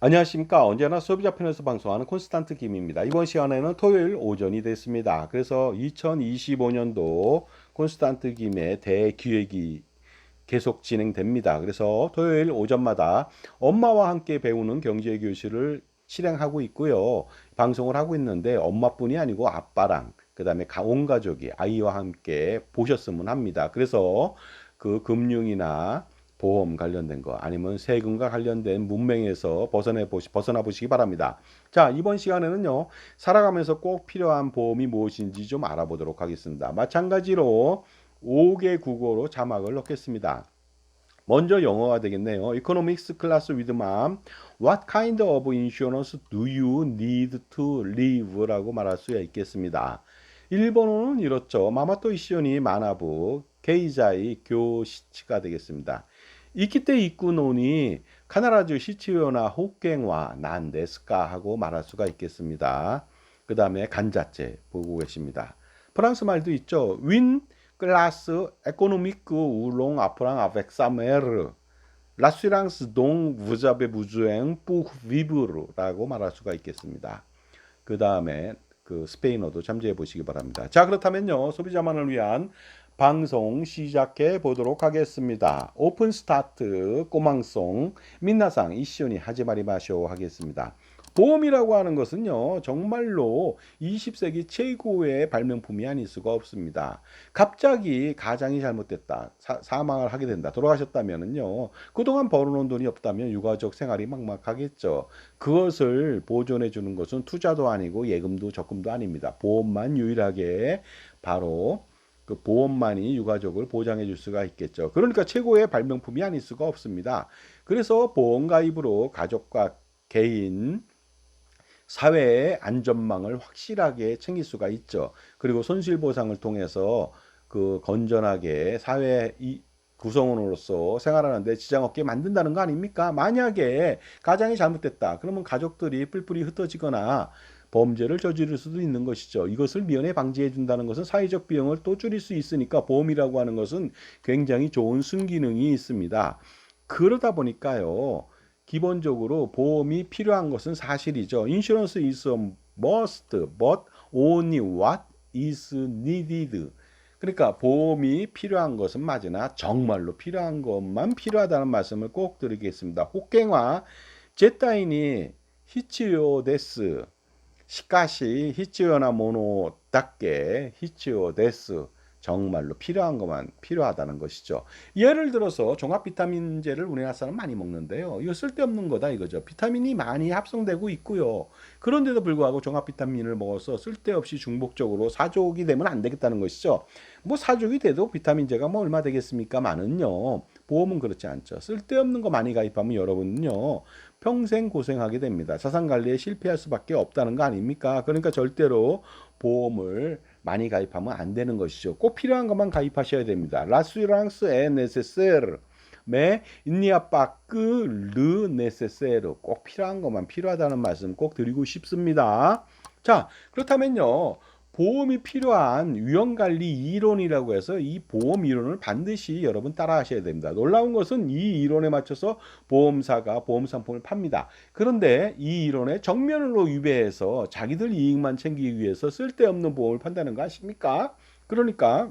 안녕하십니까. 언제나 소비자 편에서 방송하는 콘스탄트 김입니다. 이번 시간에는 토요일 오전이 됐습니다. 그래서 2025년도 콘스탄트 김의 대기획이 계속 진행됩니다. 그래서 토요일 오전마다 엄마와 함께 배우는 경제 교실을 실행하고 있고요. 방송을 하고 있는데 엄마뿐이 아니고 아빠랑 그다음에 온 가족이 아이와 함께 보셨으면 합니다. 그래서 그 금융이나 보험 관련된 거 아니면 세금과 관련된 문맹에서 벗어나 보시기 바랍니다. 자, 이번 시간에는요. 살아가면서 꼭 필요한 보험이 무엇인지 좀 알아보도록 하겠습니다. 마찬가지로 5개 국어로 자막을 넣겠습니다. 먼저 영어가 되겠네요. Economics class with mom. What kind of insurance do you need to live? 라고 말할 수 있겠습니다. 일본어는 이렇죠. 마마토 이시오니 마나부 케이자이 교시치가 되겠습니다. 이키테 이쿠노니 카나라주 시치요나 호갱와 난 데스까 하고 말할 수가 있겠습니다. 그 다음에 간자체 보고 계십니다. 프랑스 말도 있죠. 윈 클라스 에코노미크 우롱 아프랑 아벡사메르 라슈랑스 동 부자베 부주행 뿌 비브르라고 말할 수가 있겠습니다. 그 다음에 그 스페인어도 참조해 보시기 바랍니다. 자, 그렇다면요. 소비자만을 위한 방송 시작해 보도록 하겠습니다. 오픈 스타트 꼬망송 민나상 이시오니 하지마리 마쇼 하겠습니다. 보험이라고 하는 것은요, 정말로 20세기 최고의 발명품이 아닐 수가 없습니다. 갑자기 가장이 잘못됐다, 사망을 하게 된다, 돌아가셨다면은요, 그동안 벌어놓은 돈이 없다면 유가족 생활이 막막하겠죠. 그것을 보존해 주는 것은 투자도 아니고 예금도 적금도 아닙니다. 보험만 유일하게 바로 그 보험만이 유가족을 보장해 줄 수가 있겠죠. 그러니까 최고의 발명품이 아닐 수가 없습니다. 그래서 보험 가입으로 가족과 개인 사회의 안전망을 확실하게 챙길 수가 있죠. 그리고 손실보상을 통해서 그 건전하게 사회 구성원으로서 생활하는데 지장 없게 만든다는 거 아닙니까? 만약에 가장이 잘못됐다. 그러면 가족들이 뿔뿔이 흩어지거나 범죄를 저지를 수도 있는 것이죠. 이것을 미연에 방지해 준다는 것은 사회적 비용을 또 줄일 수 있으니까 보험이라고 하는 것은 굉장히 좋은 순기능이 있습니다. 그러다 보니까요. 기본적으로 보험이 필요한 것은 사실이죠. Insurance is a must, but only what is needed. 그러니까 보험이 필요한 것은 맞으나 정말로 필요한 것만 필요하다는 말씀을 꼭 드리겠습니다. 호갱화 제타인이 히치요 데스 시카시 히치요나 모노답게 히치요 데스 정말로 필요한 것만 필요하다는 것이죠. 예를 들어서 종합 비타민제를 우리나라 사람 많이 먹는데요. 이거 쓸데없는 거다 이거죠. 비타민이 많이 합성되고 있고요. 그런데도 불구하고 종합 비타민을 먹어서 쓸데없이 중복적으로 사족이 되면 안 되겠다는 것이죠. 뭐 사족이 돼도 비타민제가 뭐 얼마 되겠습니까? 많은요. 보험은 그렇지 않죠. 쓸데없는 거 많이 가입하면 여러분은요. 평생 고생하게 됩니다. 자산 관리에 실패할 수밖에 없다는 거 아닙니까? 그러니까 절대로 보험을 많이 가입하면 안 되는 것이죠. 꼭 필요한 것만 가입하셔야 됩니다. 라수랑스 에 네세세르 메 인니아빠크 르 네세세르 꼭 필요한 것만 필요하다는 말씀 꼭 드리고 싶습니다. 자, 그렇다면요. 보험이 필요한 위험관리 이론이라고 해서 이 보험 이론을 반드시 여러분 따라 하셔야 됩니다. 놀라운 것은 이 이론에 맞춰서 보험사가 보험 상품을 팝니다. 그런데 이 이론에 정면으로 위배해서 자기들 이익만 챙기기 위해서 쓸데없는 보험을 판다는 거 아십니까? 그러니까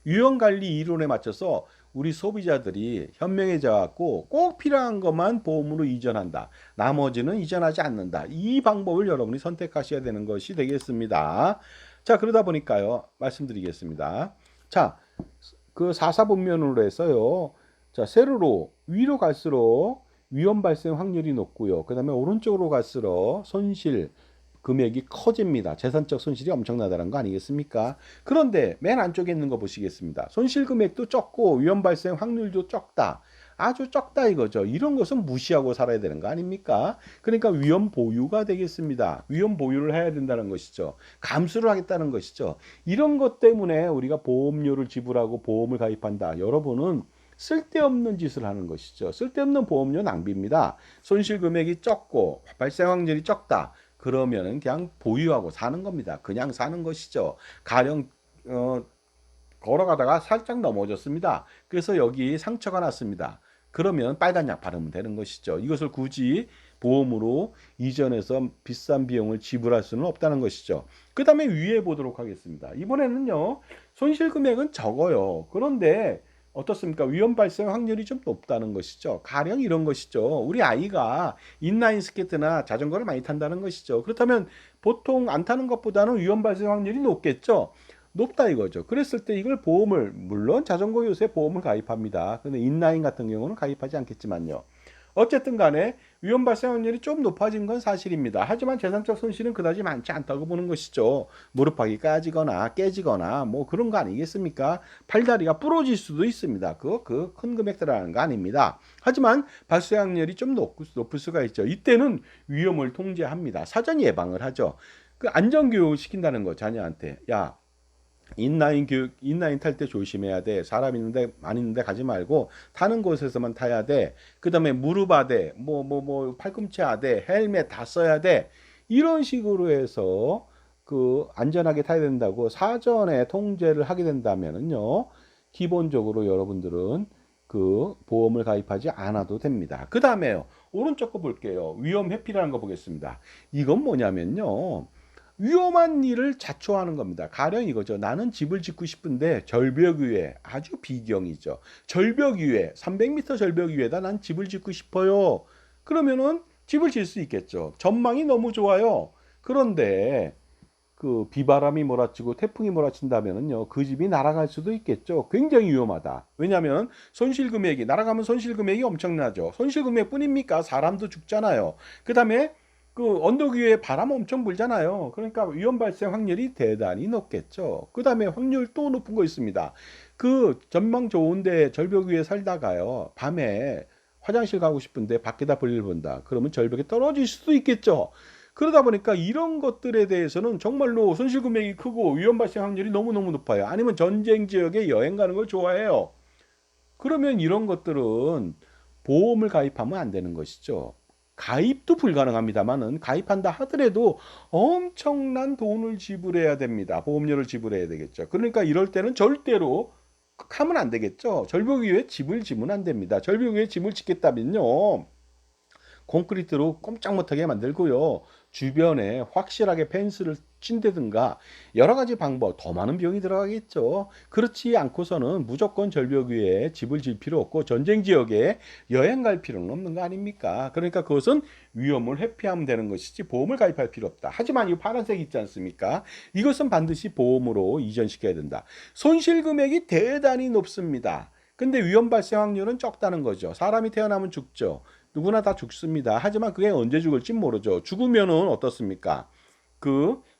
유형관리 이론에 맞춰서 우리 소비자들이 현명해져 갖고 꼭 필요한 것만 보험으로 이전한다. 나머지는 이전하지 않는다. 이 방법을 여러분이 선택하셔야 되는 것이 되겠습니다. 자, 그러다 보니까요. 말씀드리겠습니다. 자, 그 사사분면으로 해서요. 자, 세로로 위로 갈수록 위험 발생 확률이 높고요. 그다음에 오른쪽으로 갈수록 손실 금액이 커집니다. 재산적 손실이 엄청나다는 거 아니겠습니까? 그런데 맨 안쪽에 있는 거 보시겠습니다. 손실 금액도 적고 위험 발생 확률도 적다. 아주 적다 이거죠. 이런 것은 무시하고 살아야 되는 거 아닙니까? 그러니까 위험 보유가 되겠습니다. 위험 보유를 해야 된다는 것이죠. 감수를 하겠다는 것이죠. 이런 것 때문에 우리가 보험료를 지불하고 보험을 가입한다. 여러분은 쓸데없는 짓을 하는 것이죠. 쓸데없는 보험료 낭비입니다. 손실 금액이 적고 발생 확률이 적다. 그러면은 그냥 보유하고 사는 겁니다. 그냥 사는 것이죠. 가령 걸어가다가 살짝 넘어졌습니다. 그래서 여기 상처가 났습니다. 그러면 빨간 약 바르면 되는 것이죠. 이것을 굳이 보험으로 이전해서 비싼 비용을 지불할 수는 없다는 것이죠. 그 다음에 위에 보도록 하겠습니다. 이번에는요, 손실 금액은 적어요. 그런데 어떻습니까? 위험 발생 확률이 좀 높다는 것이죠. 가령 이런 것이죠. 우리 아이가 인라인 스케이트나 자전거를 많이 탄다는 것이죠. 그렇다면 보통 안 타는 것보다는 위험 발생 확률이 높겠죠. 높다 이거죠. 그랬을 때 이걸 보험을, 물론 자전거 요새 보험을 가입합니다. 근데 인라인 같은 경우는 가입하지 않겠지만요. 어쨌든 간에 위험 발생 확률이 좀 높아진 건 사실입니다. 하지만 재산적 손실은 그다지 많지 않다고 보는 것이죠. 무릎팍이 까지거나 깨지거나 뭐 그런 거 아니겠습니까? 팔다리가 부러질 수도 있습니다. 그 큰 금액 들어가는 거 아닙니다. 하지만 발생 확률이 좀 높을 수가 있죠. 이때는 위험을 통제합니다. 사전 예방을 하죠. 그 안전교육을 시킨다는 거 자녀한테. 야, 인라인 교육, 인라인 탈 때 조심해야 돼. 사람 있는데, 많이 있는데 가지 말고, 타는 곳에서만 타야 돼. 그 다음에 무릎 아대, 팔꿈치 아대, 헬멧 다 써야 돼. 이런 식으로 해서, 안전하게 타야 된다고 사전에 통제를 하게 된다면은요, 기본적으로 여러분들은 보험을 가입하지 않아도 됩니다. 그 다음에요, 오른쪽 거 볼게요. 위험 회피라는 거 보겠습니다. 이건 뭐냐면요, 위험한 일을 자초하는 겁니다. 가령 이거죠. 나는 집을 짓고 싶은데 절벽 위에, 아주 비경이죠. 절벽 위에 300m 절벽 위에다 난 집을 짓고 싶어요. 그러면은 집을 질 수 있겠죠. 전망이 너무 좋아요. 그런데 비바람이 몰아치고 태풍이 몰아친다면은요, 그 집이 날아갈 수도 있겠죠. 굉장히 위험하다. 왜냐하면 손실 금액이 날아가면 손실 금액이 엄청나죠. 손실 금액뿐입니까? 사람도 죽잖아요. 그다음에 언덕 위에 바람 엄청 불잖아요. 그러니까 위험 발생 확률이 대단히 높겠죠. 그 다음에 확률 또 높은 거 있습니다. 전망 좋은데 절벽 위에 살다가요, 밤에 화장실 가고 싶은데 밖에다 볼일 본다. 그러면 절벽에 떨어질 수도 있겠죠. 그러다 보니까 이런 것들에 대해서는 정말로 손실 금액이 크고 위험 발생 확률이 너무너무 높아요. 아니면 전쟁 지역에 여행 가는 걸 좋아해요. 그러면 이런 것들은 보험을 가입하면 안 되는 것이죠. 가입도 불가능합니다만은 가입한다 하더라도 엄청난 돈을 지불해야 됩니다. 보험료를 지불해야 되겠죠. 그러니까 이럴 때는 절대로 하면 안 되겠죠. 절벽 위에 집을 지면 안 됩니다. 절벽 위에 집을 짓겠다면요, 콘크리트로 꼼짝 못하게 만들고요, 주변에 확실하게 펜스를 친다든가 여러 가지 방법, 더 많은 비용이 들어가겠죠. 그렇지 않고서는 무조건 절벽 위에 집을 질 필요 없고 전쟁 지역에 여행 갈 필요는 없는 거 아닙니까? 그러니까 그것은 위험을 회피하면 되는 것이지 보험을 가입할 필요 없다. 하지만 이 파란색 있지 않습니까? 이것은 반드시 보험으로 이전시켜야 된다. 손실 금액이 대단히 높습니다. 근데 위험 발생 확률은 적다는 거죠. 사람이 태어나면 죽죠. 누구나 다 죽습니다. 하지만 그게 언제 죽을지 모르죠. 죽으면은 어떻습니까?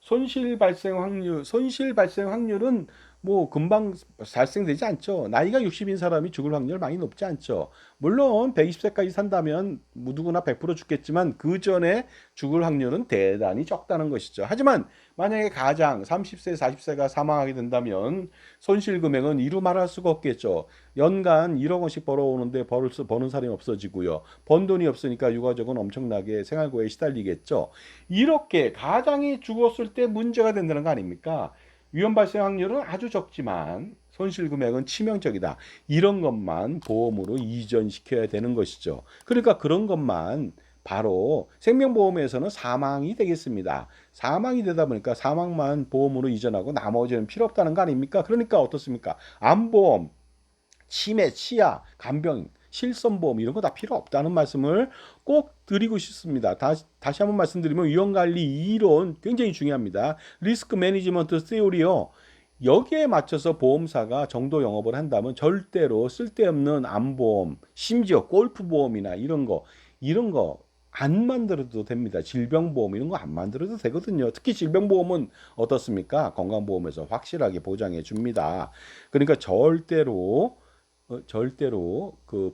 손실 발생 확률은 뭐 금방 발생되지 않죠. 나이가 60인 사람이 죽을 확률 많이 높지 않죠. 물론 120세까지 산다면 뭐 누구나 100% 죽겠지만 그 전에 죽을 확률은 대단히 적다는 것이죠. 하지만 만약에 가장 30세, 40세가 사망하게 된다면 손실 금액은 이루 말할 수가 없겠죠. 연간 1억 원씩 벌어오는데 버는 사람이 없어지고요. 번 돈이 없으니까 유가족은 엄청나게 생활고에 시달리겠죠. 이렇게 가장이 죽었을 때 문제가 된다는 거 아닙니까? 위험 발생 확률은 아주 적지만 손실 금액은 치명적이다. 이런 것만 보험으로 이전시켜야 되는 것이죠. 그러니까 그런 것만 바로 생명보험에서는 사망이 되겠습니다. 사망이 되다 보니까 사망만 보험으로 이전하고 나머지는 필요 없다는 거 아닙니까? 그러니까 어떻습니까? 암보험, 치매, 치아, 간병, 실손보험 이런 거 다 필요 없다는 말씀을 꼭 드리고 싶습니다. 다시 한번 말씀드리면 위험관리 이론 굉장히 중요합니다. 리스크 매니지먼트 세오리요. 여기에 맞춰서 보험사가 정도 영업을 한다면 절대로 쓸데없는 암보험, 심지어 골프보험이나 이런 거 안 만들어도 됩니다. 질병보험 이런 거 안 만들어도 되거든요. 특히 질병보험은 어떻습니까? 건강보험에서 확실하게 보장해 줍니다. 그러니까 절대로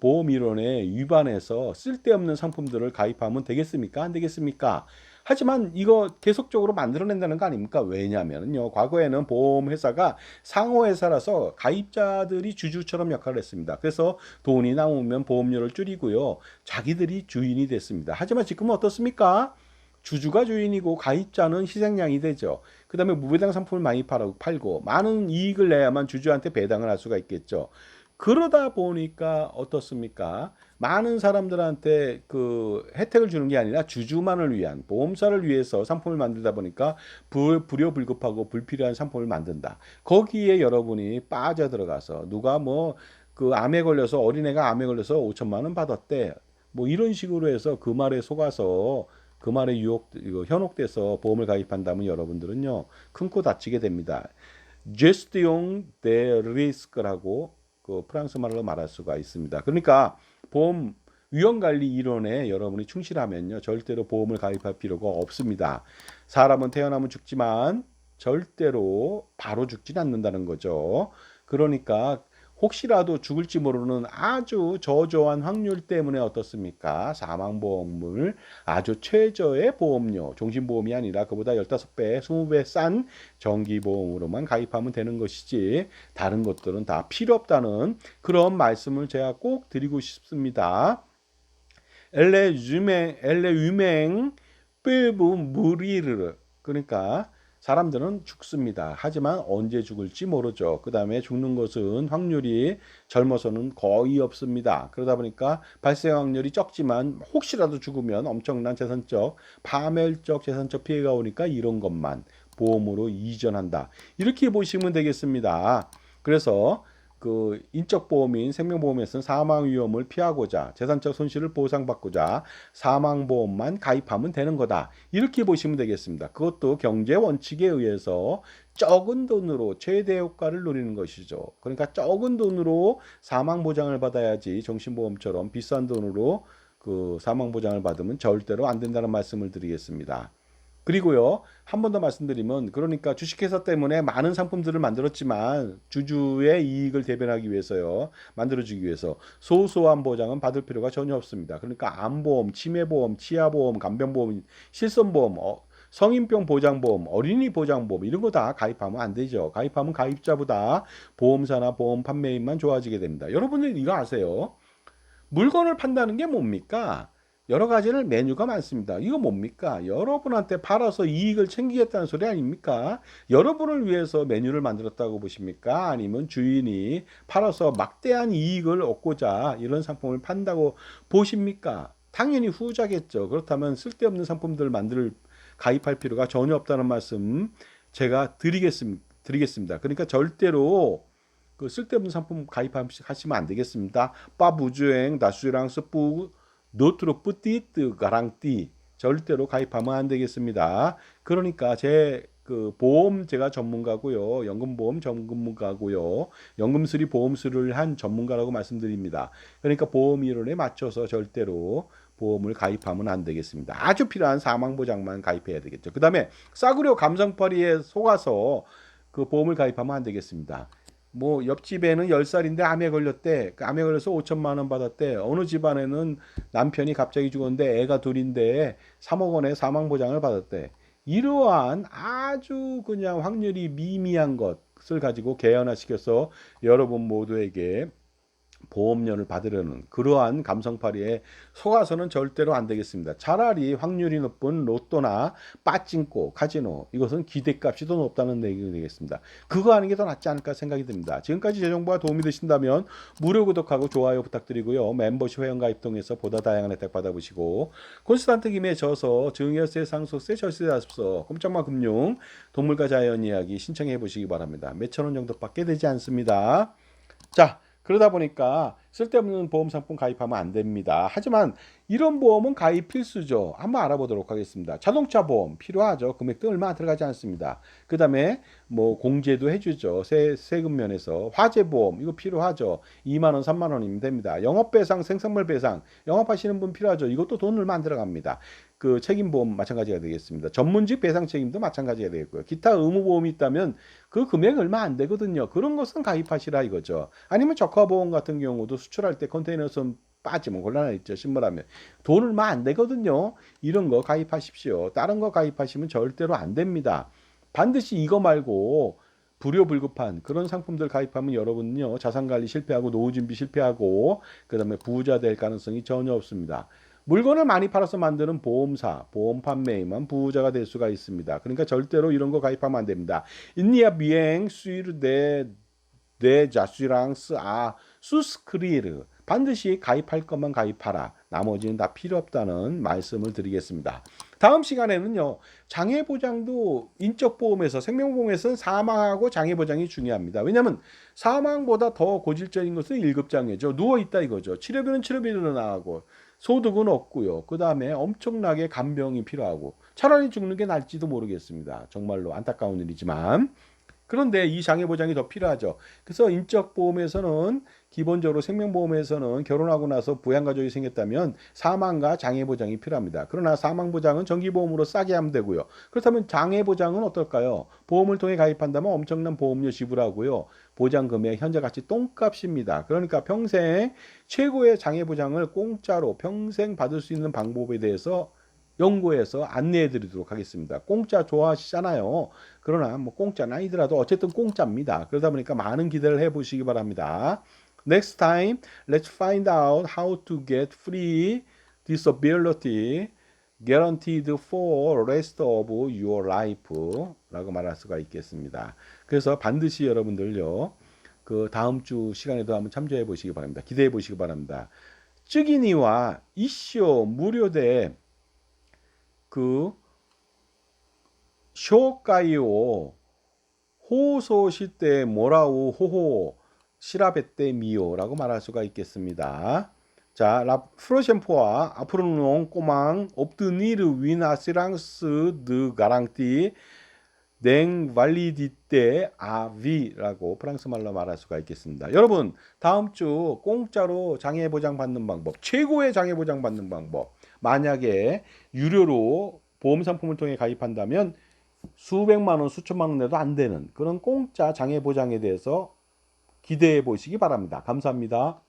보험 이론에 위반해서 쓸데없는 상품들을 가입하면 되겠습니까? 안 되겠습니까? 하지만 이거 계속적으로 만들어낸다는 거 아닙니까? 왜냐하면요, 과거에는 보험회사가 상호회사라서 가입자들이 주주처럼 역할을 했습니다. 그래서 돈이 남으면 보험료를 줄이고요, 자기들이 주인이 됐습니다. 하지만 지금은 어떻습니까? 주주가 주인이고 가입자는 희생양이 되죠. 그 다음에 무배당 상품을 많이 팔고 많은 이익을 내야만 주주한테 배당을 할 수가 있겠죠. 그러다 보니까 어떻습니까? 많은 사람들한테 그 혜택을 주는 게 아니라 주주만을 위한 보험사를 위해서 상품을 만들다 보니까 불효불급하고 불필요한 상품을 만든다. 거기에 여러분이 빠져들어가서 누가 뭐 그 암에 걸려서 어린애가 암에 걸려서 5천만 원 받았대. 뭐 이런 식으로 해서 그 말에 속아서 그 말에 현혹돼서 보험을 가입한다면 여러분들은요 큰 코 다치게 됩니다. gestion de risque라고 그 프랑스 말로 말할 수가 있습니다. 그러니까 보험 위험관리 이론에 여러분이 충실하면요 절대로 보험을 가입할 필요가 없습니다. 사람은 태어나면 죽지만 절대로 바로 죽진 않는다는 거죠. 그러니까 혹시라도 죽을지 모르는 아주 저조한 확률 때문에 어떻습니까? 사망보험을 아주 최저의 보험료, 종신보험이 아니라 그보다 15배, 20배 싼 정기보험으로만 가입하면 되는 것이지 다른 것들은 다 필요 없다는 그런 말씀을 제가 꼭 드리고 싶습니다. 엘레 유맹 빼부 무리르 그러니까 사람들은 죽습니다. 하지만 언제 죽을지 모르죠. 그 다음에 죽는 것은 확률이 젊어서는 거의 없습니다. 그러다 보니까 발생 확률이 적지만 혹시라도 죽으면 엄청난 재산적, 파멸적 재산적 피해가 오니까 이런 것만 보험으로 이전한다. 이렇게 보시면 되겠습니다. 그래서 그 인적 보험인 생명보험에서는 사망 위험을 피하고자 재산적 손실을 보상받고자 사망보험만 가입하면 되는 거다. 이렇게 보시면 되겠습니다. 그것도 경제 원칙에 의해서 적은 돈으로 최대 효과를 노리는 것이죠. 그러니까 적은 돈으로 사망 보장을 받아야지 정신보험처럼 비싼 돈으로 그 사망 보장을 받으면 절대로 안 된다는 말씀을 드리겠습니다. 그리고요, 한 번 더 말씀드리면, 그러니까 주식회사 때문에 많은 상품들을 만들었지만, 주주의 이익을 대변하기 위해서요, 만들어주기 위해서, 소소한 보장은 받을 필요가 전혀 없습니다. 그러니까 암보험, 치매보험, 치아보험, 간병보험, 실손보험, 성인병 보장보험, 어린이 보장보험, 이런 거 다 가입하면 안 되죠. 가입하면 가입자보다 보험사나 보험 판매인만 좋아지게 됩니다. 여러분들 이거 아세요? 물건을 판다는 게 뭡니까? 여러 가지를 메뉴가 많습니다. 이거 뭡니까? 여러분한테 팔아서 이익을 챙기겠다는 소리 아닙니까? 여러분을 위해서 메뉴를 만들었다고 보십니까? 아니면 주인이 팔아서 막대한 이익을 얻고자 이런 상품을 판다고 보십니까? 당연히 후자겠죠. 그렇다면 쓸데없는 상품들을 가입할 필요가 전혀 없다는 말씀 제가 드리겠습니다. 그러니까 절대로 그 쓸데없는 상품 가입하시면 안 되겠습니다. 빠부주행 다수랑스 뿌 노트로 뿌띠뜨 가랑띠 절대로 가입하면 안 되겠습니다. 그러니까 제 그 보험 제가 전문가고요. 연금보험 전문가고요. 연금수리 보험수리를 한 전문가라고 말씀드립니다. 그러니까 보험 이론에 맞춰서 절대로 보험을 가입하면 안 되겠습니다. 아주 필요한 사망보장만 가입해야 되겠죠. 그 다음에 싸구려 감성팔이에 속아서 그 보험을 가입하면 안 되겠습니다. 뭐 옆집에는 10살인데 암에 걸렸대. 그 암에 걸려서 5천만 원 받았대. 어느 집안에는 남편이 갑자기 죽었는데 애가 둘인데 3억 원의 사망 보장을 받았대. 이러한 아주 그냥 확률이 미미한 것을 가지고 개연화시켜서 여러분 모두에게 보험료를 받으려는 그러한 감성팔이에 속아서는 절대로 안 되겠습니다. 차라리 확률이 높은 로또나 빠찡코, 카지노 이것은 기대값이 더 높다는 얘기가 되겠습니다. 그거 하는 게 더 낫지 않을까 생각이 듭니다. 지금까지 제 정보가 도움이 되신다면 무료 구독하고 좋아요 부탁드리고요. 멤버십 회원가입 통해서 보다 다양한 혜택 받아보시고 콘스탄트 김에 져서 증여세, 상속세, 절세 자습서, 꼼짝마 금융, 동물과 자연 이야기 신청해 보시기 바랍니다. 몇천 원 정도밖에 되지 않습니다. 자, 그러다 보니까 쓸데없는 보험 상품 가입하면 안 됩니다. 하지만 이런 보험은 가입 필수죠. 한번 알아보도록 하겠습니다. 자동차 보험 필요하죠. 금액도 얼마 들어가지 않습니다. 그 다음에 뭐 공제도 해주죠. 세금 면에서 화재 보험 이거 필요하죠. 2만 원, 3만 원이면 됩니다. 영업 배상, 생산물 배상 영업하시는 분 필요하죠. 이것도 돈 얼마 안 들어갑니다. 그 책임보험 마찬가지가 되겠습니다. 전문직 배상 책임도 마찬가지가 되겠고요. 기타 의무보험이 있다면 그 금액 얼마 안 되거든요. 그런 것은 가입하시라 이거죠. 아니면 적화보험 같은 경우도 수출할 때 컨테이너선 빠지면 곤란하겠죠. 신문하면 돈 얼마 안 되거든요. 이런 거 가입하십시오. 다른 거 가입하시면 절대로 안 됩니다. 반드시 이거 말고 불효불급한 그런 상품들 가입하면 여러분은요 자산관리 실패하고 노후준비 실패하고 그 다음에 부자 될 가능성이 전혀 없습니다. 물건을 많이 팔아서 만드는 보험사, 보험 판매인만 부자가 될 수가 있습니다. 그러니까 절대로 이런 거 가입하면 안 됩니다. 인니아 비행 수이르 데 자수랑스 아 수스크리르 반드시 가입할 것만 가입하라. 나머지는 다 필요 없다는 말씀을 드리겠습니다. 다음 시간에는요. 장애보장도 인적보험에서 생명보험에서는 사망하고 장애보장이 중요합니다. 왜냐하면 사망보다 더 고질적인 것은 1급장애죠. 누워있다 이거죠. 치료비는 치료비로 나가고 소득은 없고요. 그 다음에 엄청나게 간병이 필요하고 차라리 죽는 게 나을지도 모르겠습니다. 정말로 안타까운 일이지만 그런데 이 장애보장이 더 필요하죠. 그래서 인적보험에서는 기본적으로 생명보험에서는 결혼하고 나서 부양가족이 생겼다면 사망과 장애보장이 필요합니다. 그러나 사망보장은 정기보험으로 싸게 하면 되고요. 그렇다면 장애보장은 어떨까요? 보험을 통해 가입한다면 엄청난 보험료 지불하고요. 보장금액 현재같이 똥값입니다. 그러니까 평생 최고의 장애보장을 공짜로 평생 받을 수 있는 방법에 대해서 연구해서 안내해 드리도록 하겠습니다. 공짜 좋아하시잖아요. 그러나 뭐 공짜는 아니더라도 어쨌든 공짜입니다. 그러다 보니까 많은 기대를 해 보시기 바랍니다. Next time, let's find out how to get free disability guaranteed for rest of your life 라고 말할 수가 있겠습니다. 그래서 반드시 여러분들요. 그 다음 주 시간에도 한번 참조해 보시기 바랍니다. 기대해 보시기 바랍니다. 쯔기니와 이쇼 무료대 그 쇼가이오 호소시때 모라우 호호 시라베떼 미오라고 말할 수가 있겠습니다. 자, 라 프로셴포와 아프로농 꼬망 옵드니르 위나시랑스 드 가랑티 냉 발리디떼 아비라고 프랑스 말로 말할 수가 있겠습니다. 여러분, 다음 주 공짜로 장애 보장 받는 방법, 최고의 장애 보장 받는 방법. 만약에 유료로 보험 상품을 통해 가입한다면 수백만 원, 수천만 원 내도 안 되는 그런 공짜 장애 보장에 대해서 기대해 보시기 바랍니다. 감사합니다.